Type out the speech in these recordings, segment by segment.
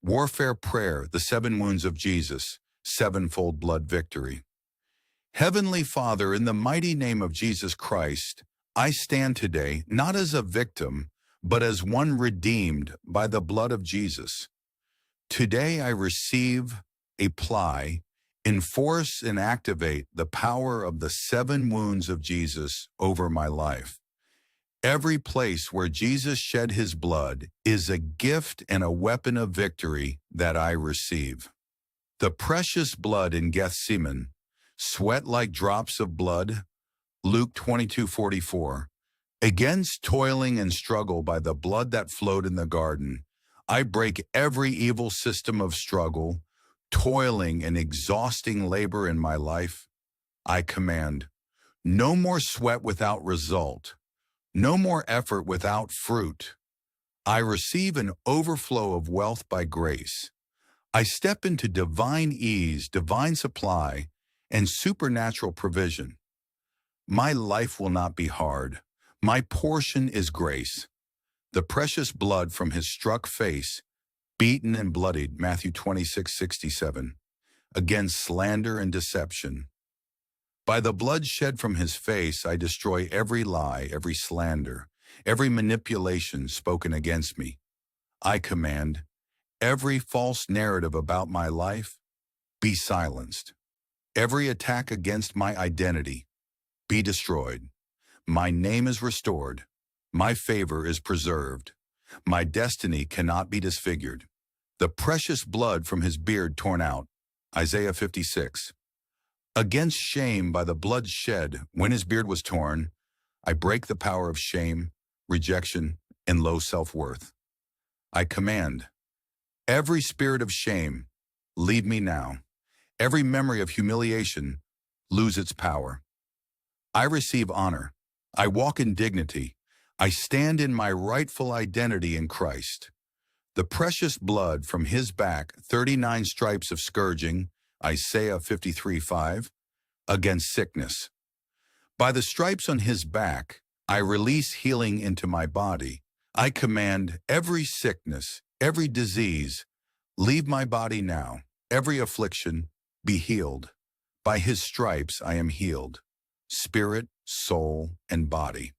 Warfare Prayer, the 7 Wounds of Jesus, Sevenfold Blood Victory. Heavenly Father, in the mighty name of Jesus Christ, I stand today not as a victim, but as one redeemed by the blood of Jesus. Today I receive, apply, enforce, and activate the power of the 7 wounds of Jesus over my life. Every place where Jesus shed his blood is a gift and a weapon of victory that I receive. The precious blood in Gethsemane, sweat like drops of blood, Luke 22:44. Against toiling and struggle by the blood that flowed in the garden, I break every evil system of struggle, toiling and exhausting labor in my life. I command, no more sweat without result. No more effort without fruit. I receive an overflow of wealth by grace. I step into divine ease, divine supply, and supernatural provision. My life will not be hard. My portion is grace. The precious blood from his struck face, beaten and bloodied, Matthew 26:67, against slander and deception. By the blood shed from his face, I destroy every lie, every slander, every manipulation spoken against me. I command every false narrative about my life be silenced. Every attack against my identity be destroyed. My name is restored. My favor is preserved. My destiny cannot be disfigured. The precious blood from his beard torn out, Isaiah 56. Against shame by the blood shed when his beard was torn, I break the power of shame, rejection, and low self-worth. I command, every spirit of shame, leave me now. Every memory of humiliation, lose its power. I receive honor. I walk in dignity. I stand in my rightful identity in Christ. The precious blood from his back, 39 stripes of scourging, Isaiah 53:5, against sickness. By the stripes on his back, I release healing into my body. I command every sickness, every disease, leave my body now. Every affliction, be healed. By his stripes I am healed, spirit, soul, and body.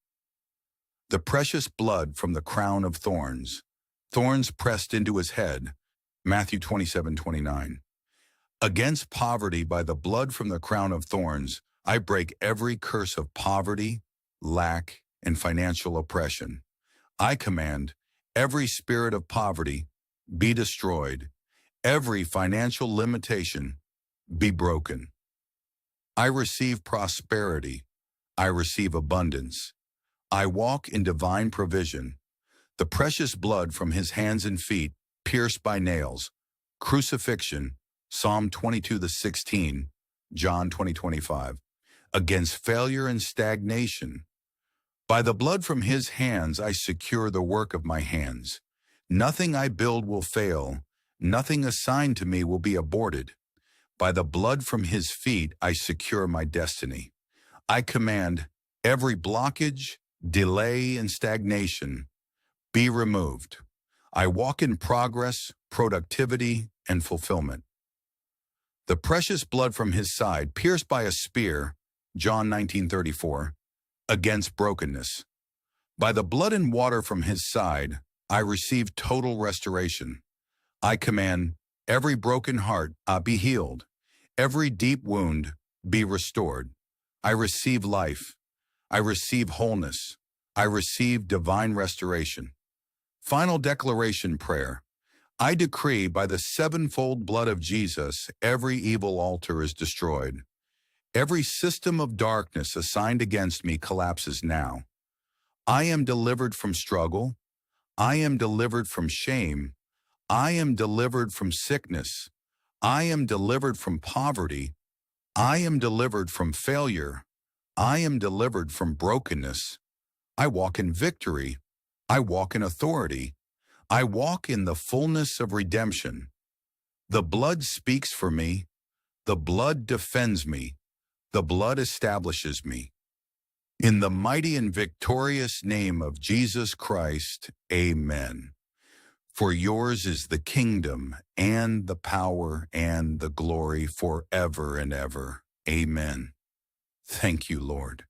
The precious blood from the crown of thorns, thorns pressed into his head, Matthew 27:29. Against poverty by the blood from the crown of thorns, I break every curse of poverty, lack, and financial oppression. I command every spirit of poverty be destroyed, every financial limitation be broken. I receive prosperity. I receive abundance. I walk in divine provision. The precious blood from his hands and feet, pierced by nails, crucifixion, Psalm 22:16, John 20:25, against failure and stagnation. By the blood from his hands I secure the work of my hands. Nothing I build will fail. Nothing assigned to me will be aborted. By the blood from his feet I secure my destiny. I command every blockage, delay, and stagnation be removed. I walk in progress, productivity, and fulfillment. The precious blood from his side, pierced by a spear, John 19:34, against brokenness. By the blood and water from his side, I receive total restoration. I command every broken heart be healed, every deep wound be restored. I receive life. I receive wholeness. I receive divine restoration. Final declaration prayer. I decree by the sevenfold blood of Jesus, every evil altar is destroyed. Every system of darkness assigned against me collapses now. I am delivered from struggle. I am delivered from shame. I am delivered from sickness. I am delivered from poverty. I am delivered from failure. I am delivered from brokenness. I walk in victory. I walk in authority. I walk in the fullness of redemption. The blood speaks for me. The blood defends me. The blood establishes me. In the mighty and victorious name of Jesus Christ, amen. For yours is the kingdom and the power and the glory forever and ever. Amen. Thank you, Lord.